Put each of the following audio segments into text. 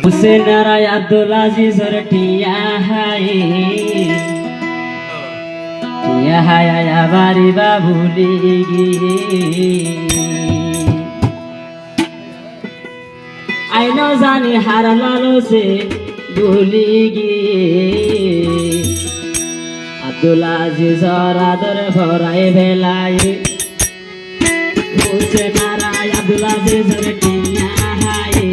हुसैन राय अब्दुल अजीज टिया हाय बारी बाबुली आइनो जानी हार लालो से भूली अब्दुल अजीज आदर भराए भेलाय हुसैन राय अब्दुल अजीज टिया हाय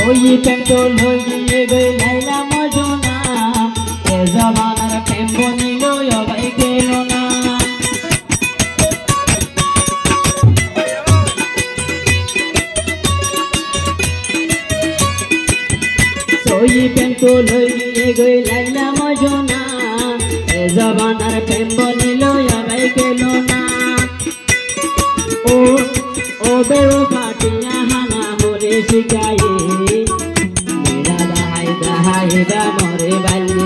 ওই পেট্রোল হয়ে গই লাইলা মজনা এ জমানার প্রেম বনিল ভাই গেল না ওই পেট্রোল হয়ে গই লাইলা মজনা এ জমানার প্রেম বনিল ভাই গেল না ও বেও ফাটিয়া হানা মোরে শিখায়ে दा मोरे बाली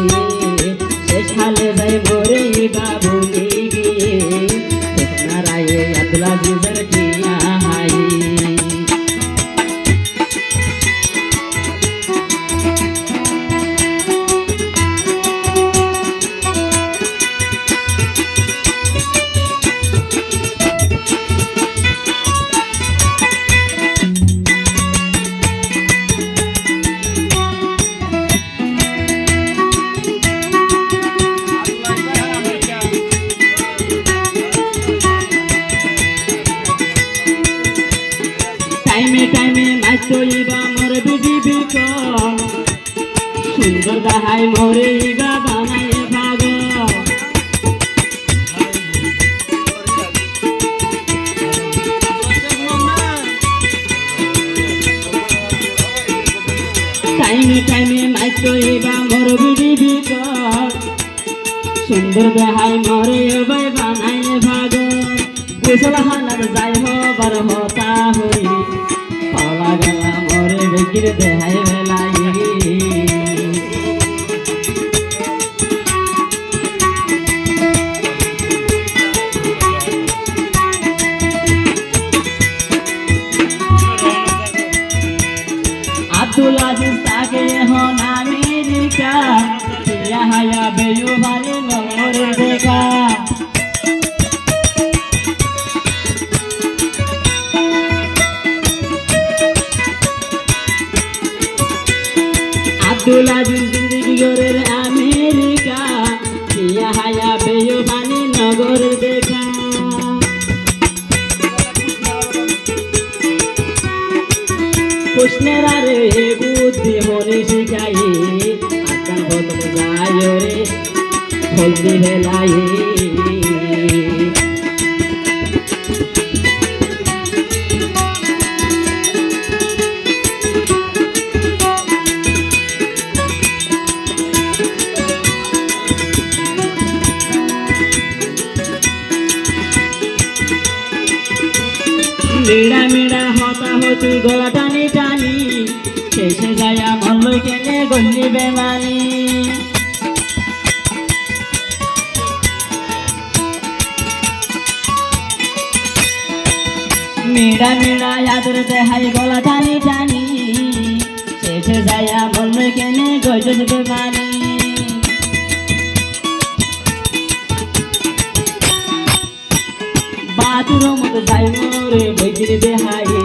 शेष हाले जाय मोरे बाबुली हुसैन राय अब्दुल अजीज टिया हाय टाइमे माइतोइबा मोर बिबी को सुंदर दाहाय मोरे इबा बानाए भाग टाइमे माइतोइबा मोर बिबी को सुंदर दाहाय मोरे इबा बानाए भाग कुशलहानर जाय हो बर होता होई पाला गला मोरे बिगिर देहाय भेलाई अब्दुल अजीज ताके हो अमेरिका या बेयु वाले मोरे देखा अब्दुल अजीज जिंदगी गोरे अमेरिका या बेयो बानी नगर देखा कृष्णरा रे बुद्धि होने शिखाई आकान बदल जायो रे फलती भेलाई मेरा मेरा होता हो तू गोला टानी टानी शेषे जाया मल्लो केने गल्ली बेमानी मेरा मेरा याद रहते हाय गोला टानी टानी शेषे जाया मल्लो केने गल्ली बेमानी बातुरो मत जाय मोरे बगिर देहाये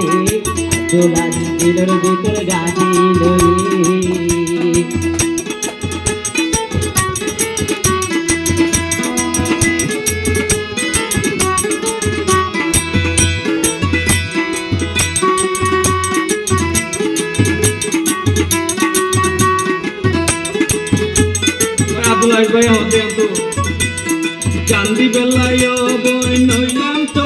अब्दुल अजीज दिलर भितर गाजी लई अब्दुल अजीज भाई होते तो चांदी बेलायो बोई नइलाम तो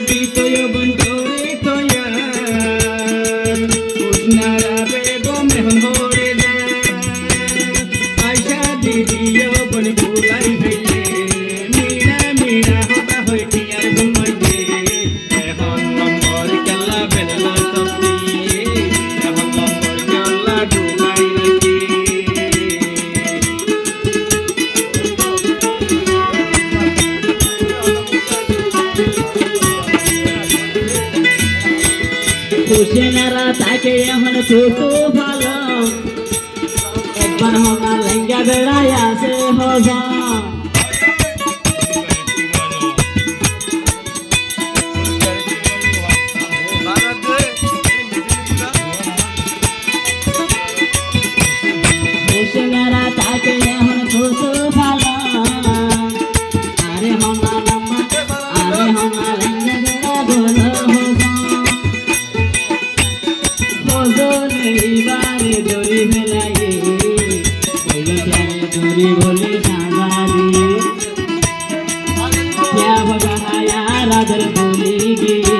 বিতয় বন্ধরে তয়া উঠনারা বেগো মেহন হরে না আয়সা দিদিও বন ভুলাই হইলে মিনা মিনা হতা হইটি আর ঘুমাইতে এখন নম্বর কেলা বেলা সত্যি এখন নম্বর কেলা ঢুকাই নাকি হুসেনারা তাকে এখন কত ভালো একবার আমার লেঙ্গা বেড়ায় আসে হজা হুসেনারা তাকে এখন কত ভালো আরে হমা লম্বা আরে হমা লেঙ্গা বেড়া বলো এইবারে দড়ি ফেলাইয়ে দড়ি বলে সাঁবারি রাজার বলি গিয়ে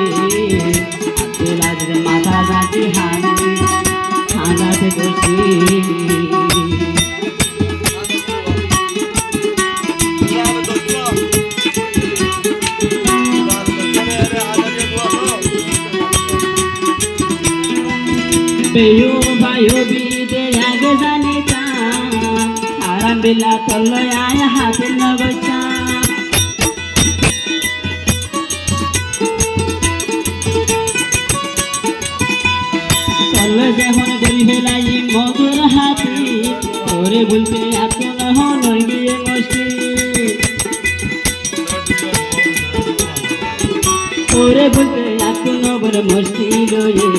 রাজের মাথা যাতে হানাতে বসি बेयो भाइयो बीते आगे जाने का आराम बिला तल्लो आया हाथ न बचा तल्लो जहन गली बेलाई मगर हाथी ओरे बोलते आतो न हो नरगिए मस्ती ओरे बोलते आतो न बर मस्ती लोये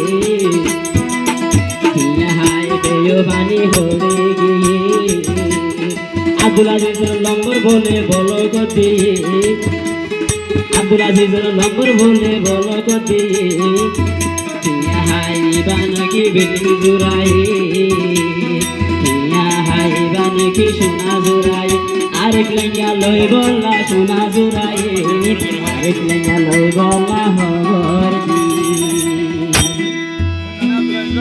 বানি হরে গিয়ে আব্দুল আজিজের নম্বর বলে বলো গতি আব্দুল আজিজের নম্বর বলে বলো গতি high Banki building জুড়াই high Banki সোনা জুড়াই আরেক লেঙ্গা লই বললা সোনা জুড়াই আরেক লেঙ্গা লই বললা হর